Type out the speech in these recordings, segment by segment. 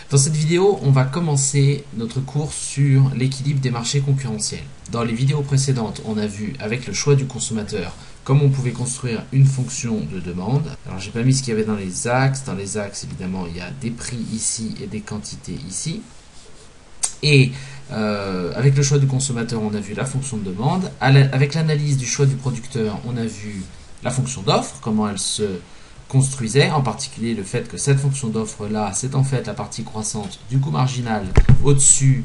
Dans cette vidéo, on va commencer notre cours sur l'équilibre des marchés concurrentiels. Dans les vidéos précédentes, on a vu avec le choix du consommateur comment on pouvait construire une fonction de demande. Alors j'ai pas mis ce qu'il y avait dans les axes. Dans les axes, évidemment, il y a des prix ici et des quantités ici. Et avec le choix du consommateur, on a vu la fonction de demande. Avec l'analyse du choix du producteur, on a vu la fonction d'offre, comment elle se construisait, en particulier le fait que cette fonction d'offre là, c'est en fait la partie croissante du coût marginal au-dessus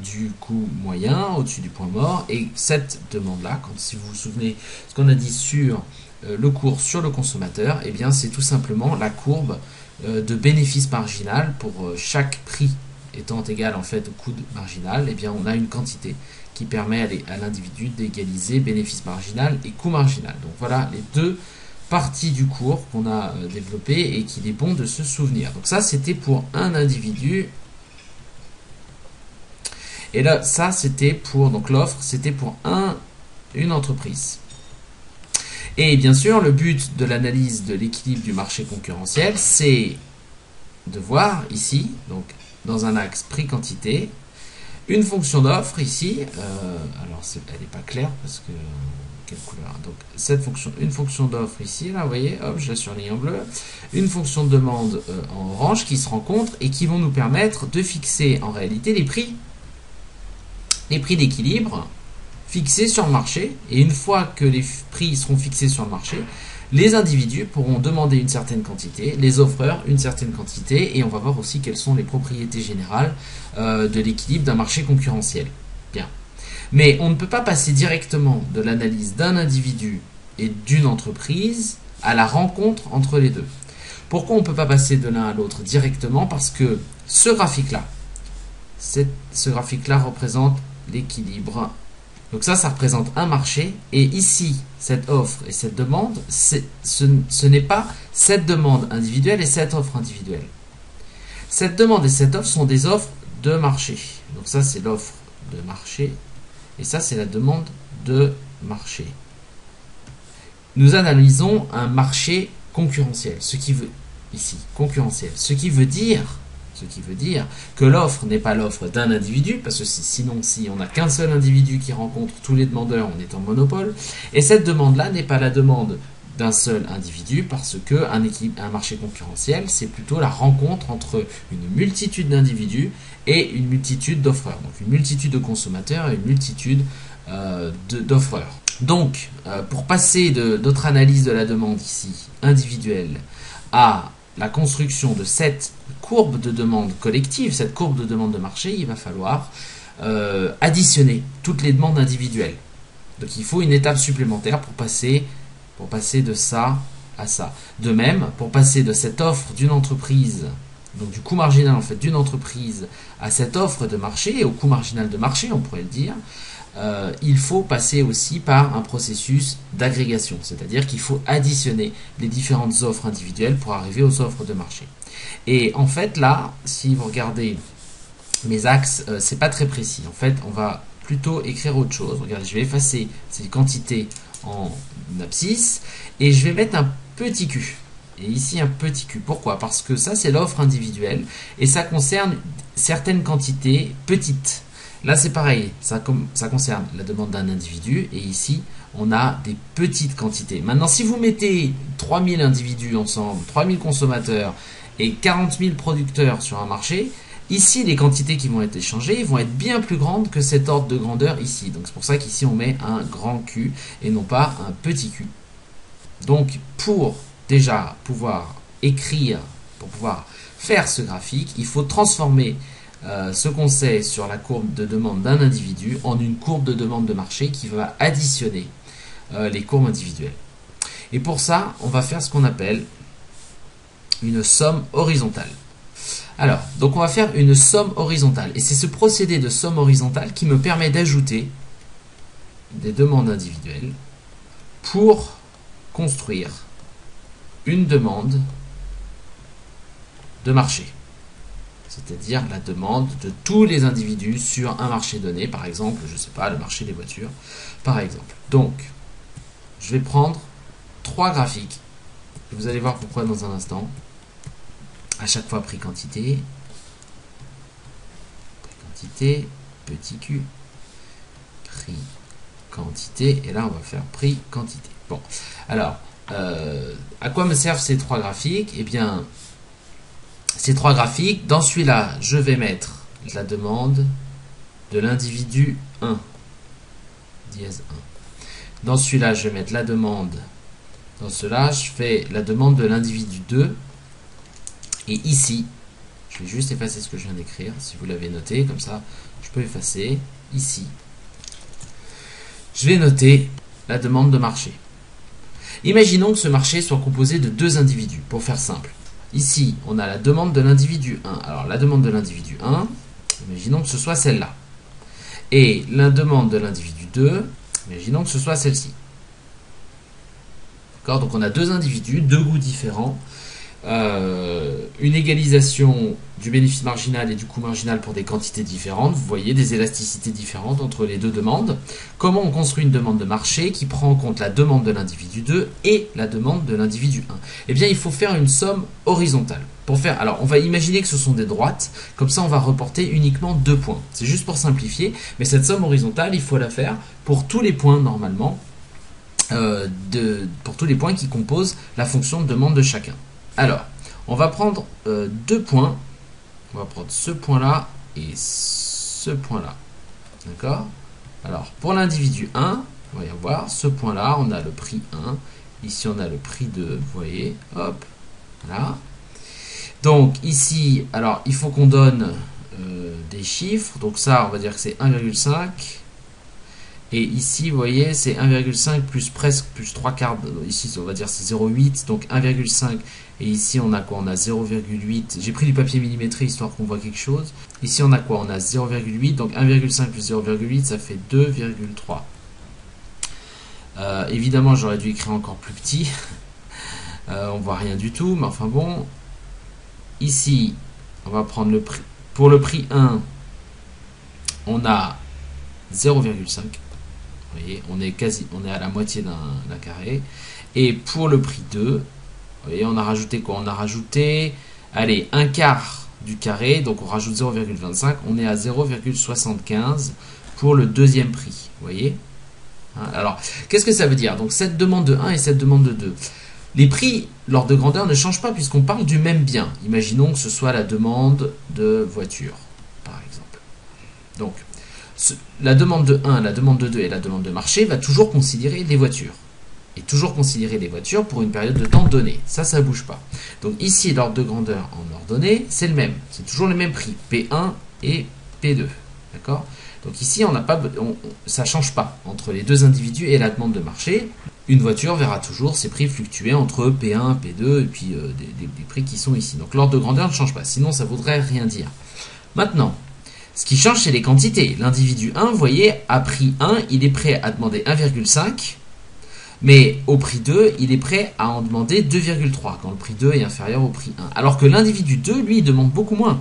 du coût moyen, au-dessus du point mort, et cette demande là, si vous vous souvenez ce qu'on a dit sur le cours sur le consommateur, eh bien c'est tout simplement la courbe de bénéfice marginal pour chaque prix étant égal en fait au coût marginal. Eh bien on a une quantité qui permet à l'individu d'égaliser bénéfice marginal et coût marginal. Donc voilà les deux partie du cours qu'on a développé et qu'il est bon de se souvenir. Donc ça c'était pour un individu, et là ça c'était pour, donc l'offre c'était pour une entreprise. Et bien sûr le but de l'analyse de l'équilibre du marché concurrentiel, c'est de voir ici, donc dans un axe prix-quantité, une fonction d'offre ici, alors elle n'est pas claire parce que quelle couleur, donc cette fonction, une fonction d'offre ici, là vous voyez, hop, je la surligne en bleu, une fonction de demande en orange qui se rencontrent et qui vont nous permettre de fixer en réalité les prix d'équilibre fixés sur le marché. Et une fois que les prix seront fixés sur le marché, les individus pourront demander une certaine quantité, les offreurs une certaine quantité, et on va voir aussi quelles sont les propriétés générales de l'équilibre d'un marché concurrentiel. Bien. Mais on ne peut pas passer directement de l'analyse d'un individu et d'une entreprise à la rencontre entre les deux. Pourquoi on ne peut pas passer de l'un à l'autre directement? Parce que ce graphique-là, représente l'équilibre. Donc ça représente un marché, et ici, cette offre et cette demande, ce n'est pas cette demande individuelle et cette offre individuelle. Cette demande et cette offre sont des offres de marché. Donc ça, c'est l'offre de marché, et ça, c'est la demande de marché. Nous analysons un marché concurrentiel, ce qui veut dire que l'offre n'est pas l'offre d'un individu, parce que sinon, si on n'a qu'un seul individu qui rencontre tous les demandeurs, on est en monopole. Et cette demande-là n'est pas la demande d'un seul individu, parce que un marché concurrentiel, c'est plutôt la rencontre entre une multitude d'individus et une multitude d'offreurs. Donc une multitude de consommateurs et une multitude d'offreurs. Donc, pour passer de notre analyse de la demande ici, individuelle, à la construction de cette courbe de demande collective, cette courbe de demande de marché, il va falloir additionner toutes les demandes individuelles. Donc il faut une étape supplémentaire pour passer de ça à ça. De même, pour passer de cette offre d'une entreprise, donc du coût marginal en fait d'une entreprise, à cette offre de marché, et au coût marginal de marché, on pourrait le dire, il faut passer aussi par un processus d'agrégation, c'est-à-dire qu'il faut additionner les différentes offres individuelles pour arriver aux offres de marché. Et en fait là, si vous regardez mes axes, c'est pas très précis. En fait, on va plutôt écrire autre chose. Regardez, je vais effacer ces quantités en abscisse et je vais mettre un petit q. Et ici un petit q. Pourquoi? Parce que ça c'est l'offre individuelle et ça concerne certaines quantités petites. Là c'est pareil, ça concerne la demande d'un individu, et ici on a des petites quantités. Maintenant si vous mettez 3000 individus ensemble, 3000 consommateurs et 40 000 producteurs sur un marché, ici les quantités qui vont être échangées vont être bien plus grandes que cet ordre de grandeur ici. Donc c'est pour ça qu'ici on met un grand Q et non pas un petit q. Donc pour déjà pouvoir écrire, pour pouvoir faire ce graphique, il faut transformer ce qu'on sait sur la courbe de demande d'un individu en une courbe de demande de marché qui va additionner les courbes individuelles. Et pour ça, on va faire ce qu'on appelle une somme horizontale. Alors, donc on va faire une somme horizontale. Et c'est ce procédé de somme horizontale qui me permet d'ajouter des demandes individuelles pour construire une demande de marché. C'est-à-dire la demande de tous les individus sur un marché donné, par exemple, je ne sais pas, le marché des voitures, par exemple. Donc, je vais prendre 3 graphiques. Vous allez voir pourquoi dans un instant. À chaque fois prix quantité. quantité, petit q, prix, quantité, et là on va faire prix, quantité. Bon, alors, à quoi me servent ces trois graphiques? Eh bien, ces trois graphiques, dans celui-là, je vais mettre la demande de l'individu 1, dièse 1. Dans celui-là, je vais mettre la demande, dans cela, je fais la demande de l'individu 2, et ici, je vais juste effacer ce que je viens d'écrire, si vous l'avez noté, comme ça, je peux effacer, ici. Je vais noter la demande de marché. Imaginons que ce marché soit composé de deux individus, pour faire simple. Ici, on a la demande de l'individu 1. Alors, la demande de l'individu 1, imaginons que ce soit celle-là. Et la demande de l'individu 2, imaginons que ce soit celle-ci. D'accord? Donc, on a deux individus, deux goûts différents. Une égalisation du bénéfice marginal et du coût marginal pour des quantités différentes. Vous voyez des élasticités différentes entre les deux demandes. Comment on construit une demande de marché qui prend en compte la demande de l'individu 2 et la demande de l'individu 1? Eh bien, il faut faire une somme horizontale. Pour faire, alors, on va imaginer que ce sont des droites. Comme ça, on va reporter uniquement 2 points. C'est juste pour simplifier. Mais cette somme horizontale, il faut la faire pour tous les points normalement. Pour tous les points qui composent la fonction de demande de chacun. Alors, on va prendre 2 points. On va prendre ce point-là et ce point-là. D'accord? Alors, pour l'individu 1, on va y avoir ce point-là, on a le prix 1. Ici, on a le prix 2. Vous voyez? Hop. Voilà. Donc, ici, alors, il faut qu'on donne des chiffres. Donc, ça, on va dire que c'est 1,5. Et ici, vous voyez, c'est 1,5 plus presque plus 3 quarts. Ici, on va dire c'est 0,8. Donc 1,5. Et ici, on a quoi? On a 0,8. J'ai pris du papier millimétré histoire qu'on voit quelque chose. Ici, on a quoi? On a 0,8. Donc 1,5 plus 0,8, ça fait 2,3. Évidemment, j'aurais dû écrire encore plus petit. On voit rien du tout. Mais enfin bon. Ici, on va prendre le prix. Pour le prix 1, on a 0,5. Vous voyez, on est à la moitié d'un carré. Et pour le prix 2, vous voyez, on a rajouté quoi? On a rajouté, allez, un quart du carré, donc on rajoute 0,25, on est à 0,75 pour le deuxième prix. Vous voyez? Alors, qu'est-ce que ça veut dire? Donc, cette demande de 1 et cette demande de 2. Les prix, l'ordre de grandeur ne change pas puisqu'on parle du même bien. Imaginons que ce soit la demande de voiture, par exemple. Donc, la demande de 1, la demande de 2 et la demande de marché va toujours considérer les voitures. Et toujours considérer les voitures pour une période de temps donnée. Ça ne bouge pas. Donc ici, l'ordre de grandeur en ordonnée, c'est le même. C'est toujours le même prix. P1 et P2. D'accord? Donc ici, ça ne change pas entre les deux individus et la demande de marché. Une voiture verra toujours ses prix fluctuer entre P1, P2 et puis des prix qui sont ici. Donc l'ordre de grandeur ne change pas. Sinon, ça ne voudrait rien dire. Maintenant, ce qui change, c'est les quantités. L'individu 1, vous voyez, à prix 1, il est prêt à demander 1,5, mais au prix 2, il est prêt à en demander 2,3, quand le prix 2 est inférieur au prix 1. Alors que l'individu 2, lui, il demande beaucoup moins.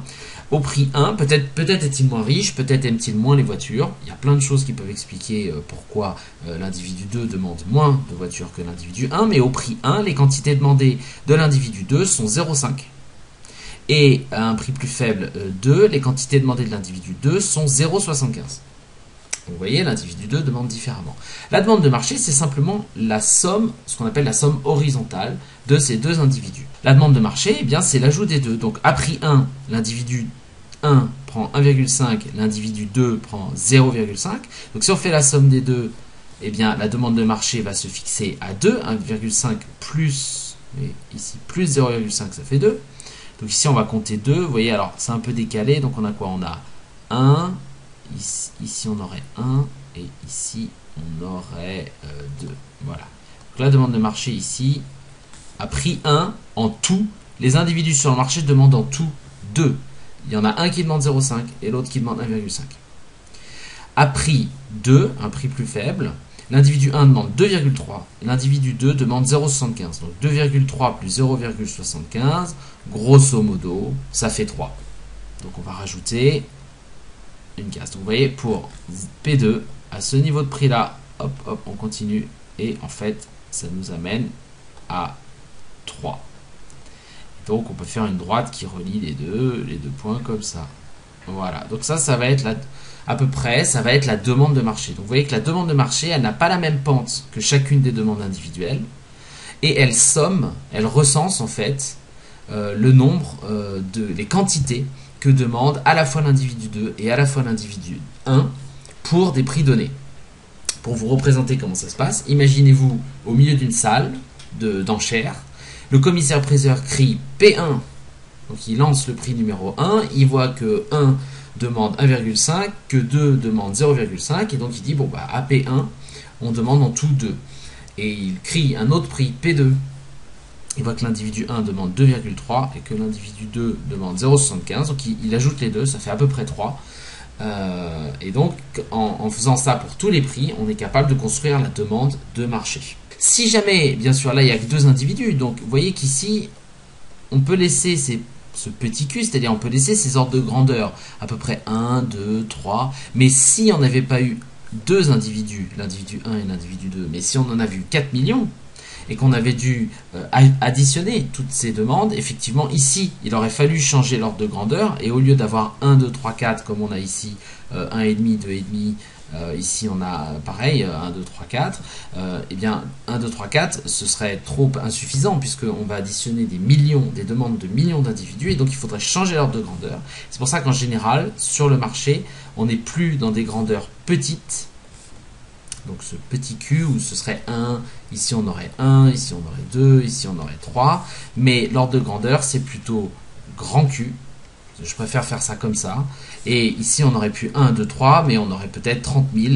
Au prix 1, peut-être est-il moins riche, peut-être aime-t-il moins les voitures. Il y a plein de choses qui peuvent expliquer pourquoi l'individu 2 demande moins de voitures que l'individu 1, mais au prix 1, les quantités demandées de l'individu 2 sont 0,5. Et à un prix plus faible 2, les quantités demandées de l'individu 2 sont 0,75. Vous voyez, l'individu 2 demande différemment. La demande de marché, c'est simplement la somme, ce qu'on appelle la somme horizontale de ces deux individus. La demande de marché, eh bien, c'est l'ajout des deux. Donc, à prix 1, l'individu 1 prend 1,5, l'individu 2 prend 0,5. Donc, si on fait la somme des deux, eh bien, la demande de marché va se fixer à 2, 1,5 plus, et ici, plus 0,5, ça fait 2. Donc ici, on va compter 2. Vous voyez, alors, c'est un peu décalé. Donc, on a quoi? On a 1. Ici, on aurait 1. Et ici, on aurait 2. Voilà. Donc, la demande de marché ici, à prix 1, en tout, les individus sur le marché demandent en tout 2. Il y en a un qui demande 0,5 et l'autre qui demande 1,5. À prix 2, un prix plus faible, l'individu 1 demande 2,3, l'individu 2 demande 0,75. Donc 2,3 plus 0,75, grosso modo, ça fait 3. Donc on va rajouter une case. Donc vous voyez, pour P2, à ce niveau de prix-là, hop, hop, on continue. Et en fait, ça nous amène à 3. Donc on peut faire une droite qui relie les deux points comme ça. Voilà, donc ça va être à peu près, ça va être la demande de marché. Donc vous voyez que la demande de marché, elle n'a pas la même pente que chacune des demandes individuelles. Et elle somme, elle recense en fait le nombre les quantités que demande à la fois l'individu 2 et à la fois l'individu 1 pour des prix donnés. Pour vous représenter comment ça se passe, imaginez-vous au milieu d'une salle d'enchères, le commissaire-priseur crie P1, donc il lance le prix numéro 1, il voit que 1 demande 1,5, que 2 demande 0,5, et donc il dit bon bah à P1, on demande en tout 2. Et il crie un autre prix P2. Il voit que l'individu 1 demande 2,3 et que l'individu 2 demande 0,75. Donc il ajoute les deux, ça fait à peu près 3. Et donc en faisant ça pour tous les prix, on est capable de construire la demande de marché. Si jamais, bien sûr là il n'y a que deux individus, donc vous voyez qu'ici on peut laisser ce petit q, c'est-à-dire on peut laisser ces ordres de grandeur, à peu près 1, 2, 3, mais si on n'avait pas eu deux individus, l'individu 1 et l'individu 2, mais si on en a vu 4 millions, et qu'on avait dû additionner toutes ces demandes, effectivement ici il aurait fallu changer l'ordre de grandeur, et au lieu d'avoir 1, 2, 3, 4 comme on a ici, 1,5, 2,5, ici on a pareil 1, 2, 3, 4, et bien 1, 2, 3, 4 ce serait trop insuffisant puisqu'on va additionner des demandes de millions d'individus, et donc il faudrait changer l'ordre de grandeur. C'est pour ça qu'en général sur le marché on n'est plus dans des grandeurs petites, donc ce petit q où ce serait 1, ici on aurait 1, ici on aurait 2, ici on aurait 3, mais l'ordre de grandeur c'est plutôt grand Q. Je préfère faire ça comme ça. Et ici, on aurait pu 1, 2, 3, mais on aurait peut-être 30 000.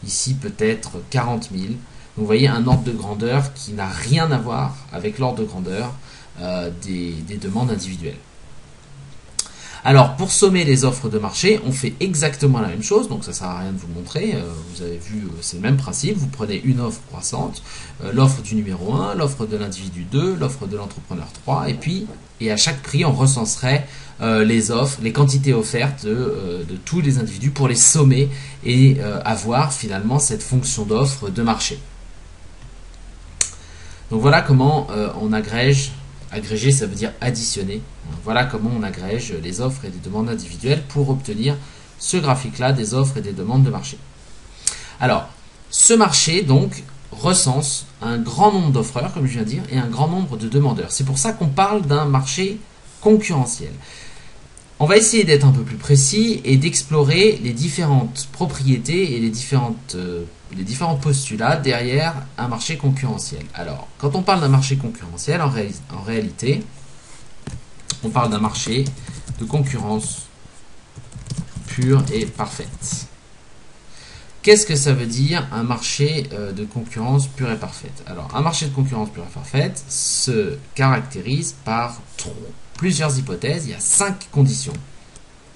Ici, peut-être 40 000. Donc, vous voyez, un ordre de grandeur qui n'a rien à voir avec l'ordre de grandeur des demandes individuelles. Alors, pour sommer les offres de marché, on fait exactement la même chose. Donc, ça ne sert à rien de vous montrer. Vous avez vu, c'est le même principe. Vous prenez une offre croissante, l'offre du numéro 1, l'offre de l'individu 2, l'offre de l'entrepreneur 3, et à chaque prix, on recenserait les offres, les quantités offertes de tous les individus pour les sommer et avoir finalement cette fonction d'offre de marché. Donc voilà comment on agrège. Agréger, ça veut dire additionner. Voilà comment on agrège les offres et des demandes individuelles pour obtenir ce graphique-là des offres et des demandes de marché. Alors, ce marché, donc, recense un grand nombre d'offreurs, comme je viens de dire, et un grand nombre de demandeurs. C'est pour ça qu'on parle d'un marché concurrentiel. On va essayer d'être un peu plus précis et d'explorer les différentes propriétés et les différents postulats derrière un marché concurrentiel. Alors, quand on parle d'un marché concurrentiel, en réalité, on parle d'un marché de concurrence pure et parfaite. Qu'est-ce que ça veut dire un marché de concurrence pure et parfaite? Alors, un marché de concurrence pure et parfaite se caractérise par plusieurs hypothèses. Il y a 5 conditions.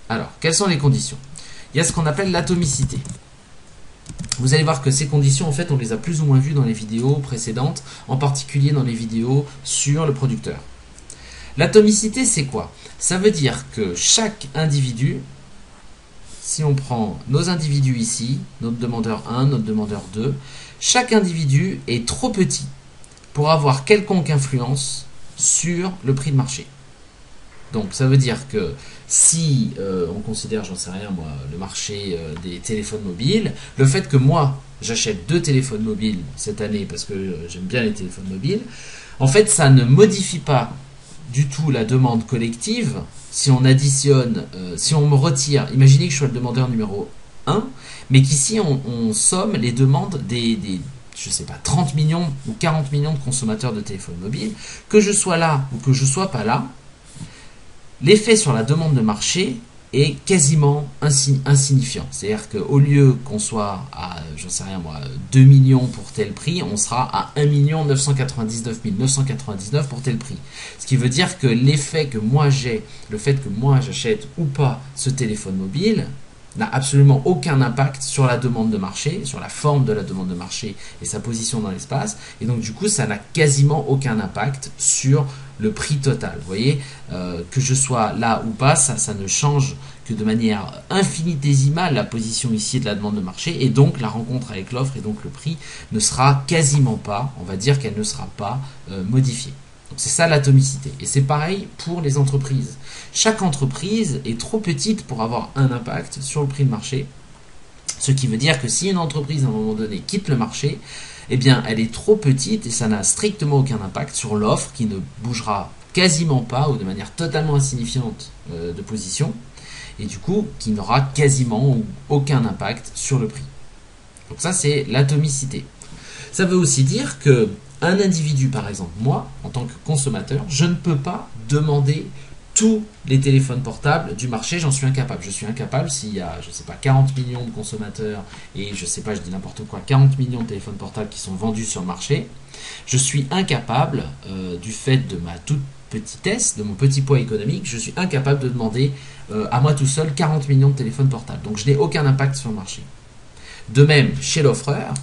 Alors, quelles sont les conditions? Il y a ce qu'on appelle l'atomicité. Vous allez voir que ces conditions, en fait, on les a plus ou moins vues dans les vidéos précédentes, en particulier dans les vidéos sur le producteur. L'atomicité, c'est quoi? Ça veut dire que chaque individu, si on prend nos individus ici, notre demandeur 1, notre demandeur 2, chaque individu est trop petit pour avoir quelconque influence sur le prix de marché. Donc ça veut dire que si on considère, j'en sais rien moi, le marché des téléphones mobiles, le fait que moi j'achète 2 téléphones mobiles cette année parce que j'aime bien les téléphones mobiles, en fait ça ne modifie pas du tout la demande collective. Si on additionne, si on me retire, imaginez que je sois le demandeur numéro 1, mais qu'ici on somme les demandes je sais pas, 30 millions ou 40 millions de consommateurs de téléphones mobiles, que je sois là ou que je sois pas là, l'effet sur la demande de marché est quasiment insignifiant. C'est-à-dire qu'au lieu qu'on soit à, j'en sais rien moi, 2 millions pour tel prix, on sera à 1 999 999 pour tel prix. Ce qui veut dire que l'effet que moi j'ai, le fait que moi j'achète ou pas ce téléphone mobile, n'a absolument aucun impact sur la demande de marché, sur la forme de la demande de marché et sa position dans l'espace. Et donc du coup, ça n'a quasiment aucun impact sur le prix total. Vous voyez, que je sois là ou pas, ça ne change que de manière infinitésimale la position ici de la demande de marché, et donc la rencontre avec l'offre et donc le prix ne sera quasiment pas, on va dire qu'elle ne sera pas modifiée. Donc c'est ça l'atomicité. Et c'est pareil pour les entreprises. Chaque entreprise est trop petite pour avoir un impact sur le prix de marché. Ce qui veut dire que si une entreprise à un moment donné quitte le marché, eh bien elle est trop petite et ça n'a strictement aucun impact sur l'offre qui ne bougera quasiment pas ou de manière totalement insignifiante de position et du coup qui n'aura quasiment aucun impact sur le prix. Donc ça c'est l'atomicité. Ça veut aussi dire que un individu, par exemple, moi, en tant que consommateur, je ne peux pas demander tous les téléphones portables du marché, j'en suis incapable. Je suis incapable s'il y a, je sais pas, 40 millions de consommateurs et je sais pas, je dis n'importe quoi, 40 millions de téléphones portables qui sont vendus sur le marché, je suis incapable, du fait de ma toute petitesse, de mon petit poids économique, je suis incapable de demander à moi tout seul 40 millions de téléphones portables. Donc je n'ai aucun impact sur le marché. De même, chez l'offreur,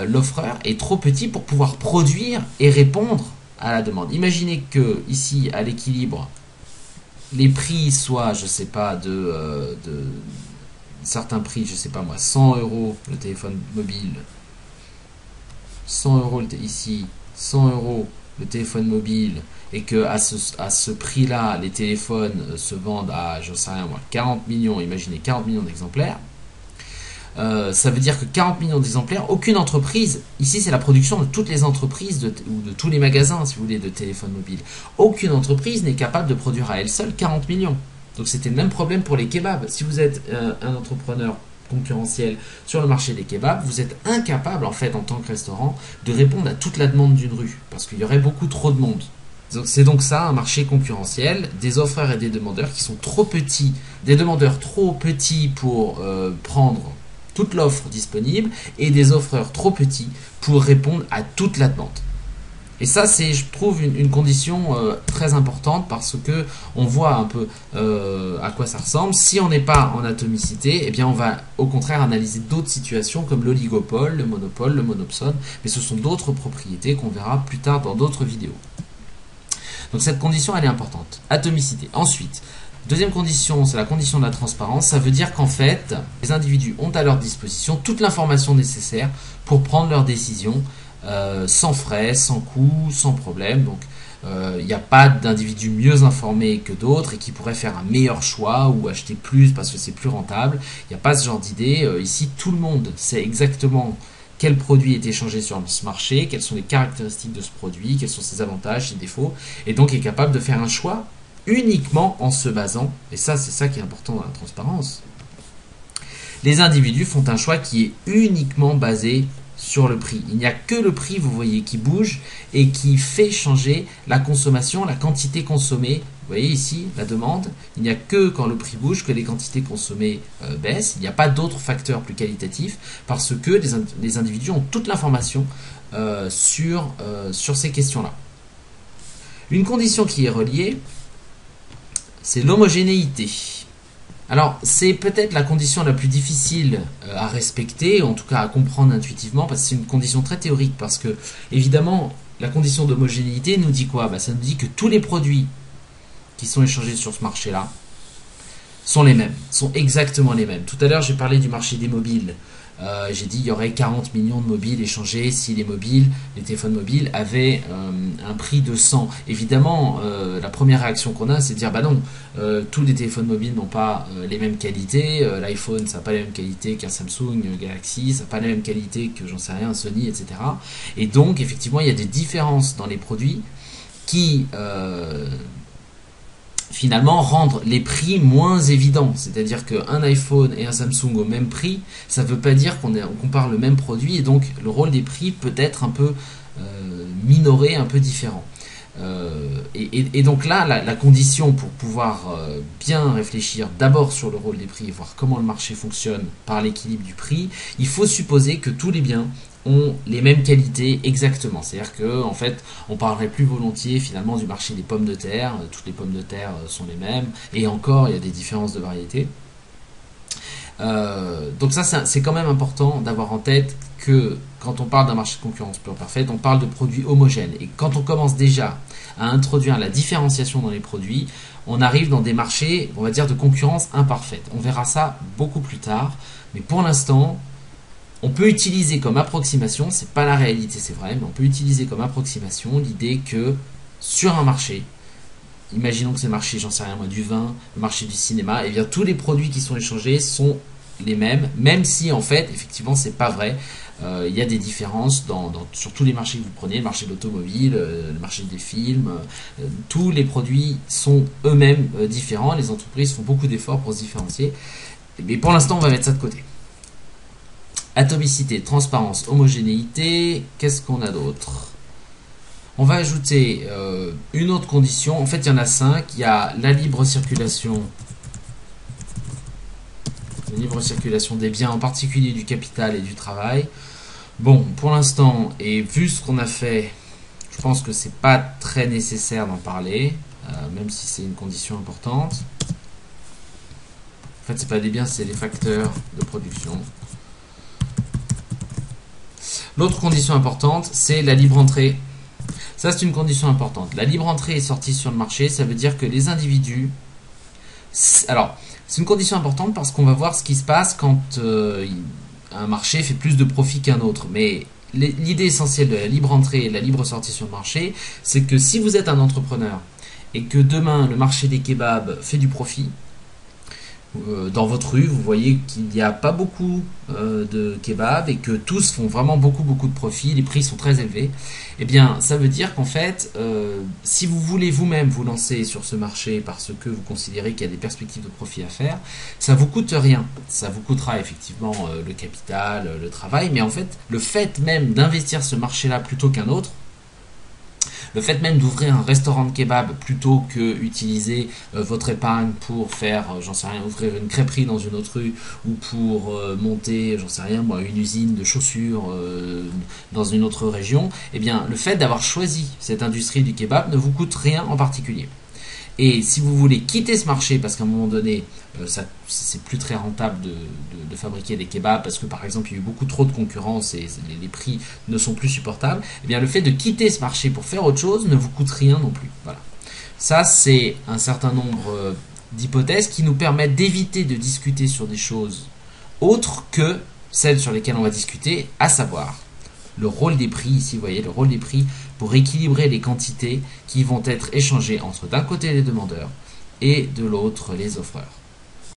l'offreur est trop petit pour pouvoir produire et répondre à la demande. Imaginez que ici, à l'équilibre, les prix soient, je sais pas, de certains prix, je sais pas moi, 100 € le téléphone mobile, 100 € ici, 100 € le téléphone mobile, et que à ce prix-là, les téléphones se vendent à, je sais rien moi, 40 millions, imaginez 40 millions d'exemplaires. Ça veut dire que 40 millions d'exemplaires, aucune entreprise, ici c'est la production de toutes les entreprises ou de tous les magasins, si vous voulez, de téléphones mobiles. Aucune entreprise n'est capable de produire à elle seule 40 millions. Donc c'était le même problème pour les kebabs. Si vous êtes un entrepreneur concurrentiel sur le marché des kebabs, vous êtes incapable en fait en tant que restaurant de répondre à toute la demande d'une rue, parce qu'il y aurait beaucoup trop de monde. C'est donc ça un marché concurrentiel, des offreurs et des demandeurs qui sont trop petits, des demandeurs trop petits pour prendre toute l'offre disponible et des offreurs trop petits pour répondre à toute la demande. Et ça, c'est, je trouve, une condition très importante parce que on voit un peu à quoi ça ressemble. Si on n'est pas en atomicité, eh bien on va au contraire analyser d'autres situations comme l'oligopole, le monopole, le monopsone, mais ce sont d'autres propriétés qu'on verra plus tard dans d'autres vidéos. Donc cette condition, elle est importante. Atomicité. Ensuite, deuxième condition, c'est la condition de la transparence. Ça veut dire qu'en fait, les individus ont à leur disposition toute l'information nécessaire pour prendre leurs décisions sans frais, sans coût, sans problème. Donc, il n'y a pas d'individu mieux informé que d'autres et qui pourrait faire un meilleur choix ou acheter plus parce que c'est plus rentable. Il n'y a pas ce genre d'idée. Ici, tout le monde sait exactement quel produit est échangé sur ce marché, quelles sont les caractéristiques de ce produit, quels sont ses avantages, ses défauts, et donc est capable de faire un choix uniquement en se basant, et ça c'est ça qui est important dans la transparence, les individus font un choix qui est uniquement basé sur le prix. Il n'y a que le prix, vous voyez, qui bouge et qui fait changer la consommation, la quantité consommée. Vous voyez ici la demande. Il n'y a que quand le prix bouge que les quantités consommées baissent. Il n'y a pas d'autres facteurs plus qualitatifs parce que les individus ont toute l'information sur ces questions-là. Une condition qui est reliée, c'est l'homogénéité. Alors, c'est peut-être la condition la plus difficile à respecter, en tout cas à comprendre intuitivement, parce que c'est une condition très théorique, parce que, évidemment, la condition d'homogénéité nous dit quoi? Ça nous dit que tous les produits qui sont échangés sur ce marché-là sont les mêmes, sont exactement les mêmes. Tout à l'heure, j'ai parlé du marché des mobiles. J'ai dit qu'il y aurait 40 millions de mobiles échangés si les téléphones mobiles avaient un prix de 100. Évidemment, la première réaction qu'on a, c'est de dire bah non, tous les téléphones mobiles n'ont pas les mêmes qualités. L'iPhone, ça n'a pas la même qualité qu'un Samsung Galaxy, ça n'a pas la même qualité que, j'en sais rien, un Sony, etc. Et donc, effectivement, il y a des différences dans les produits qui finalement rendre les prix moins évidents. C'est-à-dire qu'un iPhone et un Samsung au même prix, ça ne veut pas dire qu'on compare le même produit et donc le rôle des prix peut être un peu minoré, un peu différent. Et donc là, la condition pour pouvoir bien réfléchir d'abord sur le rôle des prix et voir comment le marché fonctionne par l'équilibre du prix, il faut supposer que tous les biens ont les mêmes qualités exactement. C'est-à-dire que en fait, on parlerait plus volontiers finalement du marché des pommes de terre. Toutes les pommes de terre sont les mêmes, et encore, il y a des différences de variété. Donc ça, c'est quand même important d'avoir en tête que quand on parle d'un marché de concurrence pure parfaite, on parle de produits homogènes. Et quand on commence déjà à introduire la différenciation dans les produits, on arrive dans des marchés, on va dire, de concurrence imparfaite. On verra ça beaucoup plus tard, mais pour l'instant, on peut utiliser comme approximation, c'est pas la réalité, c'est vrai, mais on peut utiliser comme approximation l'idée que sur un marché, imaginons que c'est le marché, j'en sais rien moi, du vin, le marché du cinéma, et bien tous les produits qui sont échangés sont les mêmes, même si en fait, effectivement, c'est pas vrai. Il y a des différences sur tous les marchés que vous prenez, le marché de l'automobile, le marché des films, tous les produits sont eux-mêmes différents, les entreprises font beaucoup d'efforts pour se différencier, mais pour l'instant on va mettre ça de côté. Atomicité, transparence, homogénéité, qu'est-ce qu'on a d'autre? On va ajouter une autre condition, en fait il y en a 5, il y a la libre circulation des biens, en particulier du capital et du travail. Bon, pour l'instant, et vu ce qu'on a fait, je pense que c'est pas très nécessaire d'en parler, même si c'est une condition importante. En fait, c'est pas des biens, c'est les facteurs de production. L'autre condition importante, c'est la libre entrée. Ça, c'est une condition importante. La libre entrée et sortie sur le marché, ça veut dire que les individus... Alors, c'est une condition importante parce qu'on va voir ce qui se passe quand un marché fait plus de profit qu'un autre. Mais l'idée essentielle de la libre entrée et de la libre sortie sur le marché, c'est que si vous êtes un entrepreneur et que demain le marché des kebabs fait du profit, dans votre rue, vous voyez qu'il n'y a pas beaucoup de kebabs et que tous font vraiment beaucoup de profit, les prix sont très élevés, eh bien ça veut dire qu'en fait, si vous voulez vous-même vous lancer sur ce marché parce que vous considérez qu'il y a des perspectives de profit à faire, ça vous coûte rien. Ça vous coûtera effectivement le capital, le travail, mais en fait, le fait même d'investir ce marché-là plutôt qu'un autre, le fait même d'ouvrir un restaurant de kebab plutôt que utiliser votre épargne pour faire, j'en sais rien, ouvrir une crêperie dans une autre rue ou pour monter, j'en sais rien, moi, une usine de chaussures dans une autre région, eh bien, le fait d'avoir choisi cette industrie du kebab ne vous coûte rien en particulier. Et si vous voulez quitter ce marché parce qu'à un moment donné, c'est plus très rentable de fabriquer des kebabs parce que par exemple il y a eu beaucoup trop de concurrence et les prix ne sont plus supportables, eh bien le fait de quitter ce marché pour faire autre chose ne vous coûte rien non plus. Voilà. Ça, c'est un certain nombre d'hypothèses qui nous permettent d'éviter de discuter sur des choses autres que celles sur lesquelles on va discuter, à savoir le rôle des prix, ici vous voyez le rôle des prix pour équilibrer les quantités qui vont être échangées entre d'un côté les demandeurs et de l'autre les offreurs.